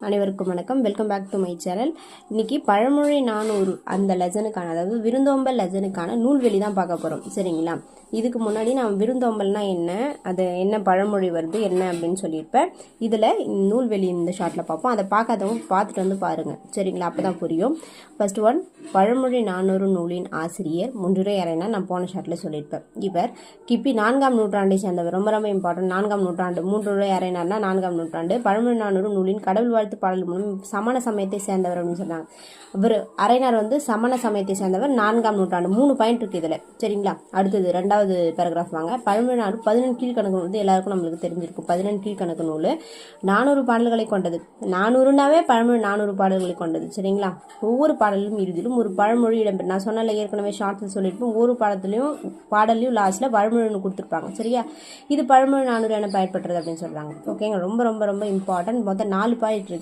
அனைவருக்கும் வணக்கம். Welcome back to my channel. இன்னைக்கு பழமொழி 400 அந்த லெசனுக்கான, அதாவது விருந்தோம்பல் லெசனுக்கான நூல்வெளி தான் பார்க்க போகிறோம். சரிங்களா? இதுக்கு முன்னாடி நான் விருந்தோம்பல்னா என்ன, அது என்ன பழமொழி வருது என்ன அப்படின்னு சொல்லியிருப்பேன். இதில் நூல்வெளி இந்த ஷார்ட்டில் பார்ப்போம். அதை பார்க்காதவங்க பார்த்துட்டு வந்து பாருங்கள். சரிங்களா? அப்போ தான் புரியும். ஃபர்ஸ்ட் ஒன், பழமொழி 400 நூலின் ஆசிரியர் முன்னுரை அறையினர். நான் போன ஷார்ட்டில் சொல்லியிருப்பேன். இவர் கிபி 4ஆம் நூற்றாண்டை சேர்ந்தவர். ரொம்ப ரொம்ப இம்பார்ட்டன்ட். 4ஆம் நூற்றாண்டு. முன்னுரை அறையினர்னா 4ஆம் நூற்றாண்டு. பழமொழி 400 நூலின் கடவுள் வாழ்த்து பாடல் மூலம் சமண சமயத்தை சேர்ந்தவர் அப்படின்னு சொன்னாங்க. இவர் அரைஞர் சமண சமயத்தை சேர்ந்தவர். 4ஆம் நூற்றாண்டு. 3 பாயிண்ட் இருக்கு இதுல. சரிங்களா? அடுத்தது 2வது பேராகிராஃப் வாங்க. பழமொழி 14 கீழ்கணக்கு நூல். எல்லாருக்கும் நம்மளுக்கு தெரிஞ்சிருக்கும். 14 கீழ்கணக்கு நூல் 400 பாடல்களை கொண்டது. 400னாவே பழமொழி 400 பாடல்களை கொண்டது. சரிங்களா? ஒவ்வொரு பாடலும் இறுதியிலும் ஒரு பழமொழி இடம்பெறும். நான் சொன்னல ஏற்கனவே ஷார்ட்ஸ் சொல்லியிருப்பேன். ஒவ்வொரு பாடலையும் லாஸ்ட்ல பழமொழி கொடுத்துருப்பாங்க. சரியா? இது பழமொழி 400 என பயன்படுறது அப்படின்னு சொல்றாங்க. ஓகேங்க. ரொம்ப ரொம்ப ரொம்ப இம்பார்ட்டன்ட். மொத்தம் 4 பாயிண்ட் இருக்கு.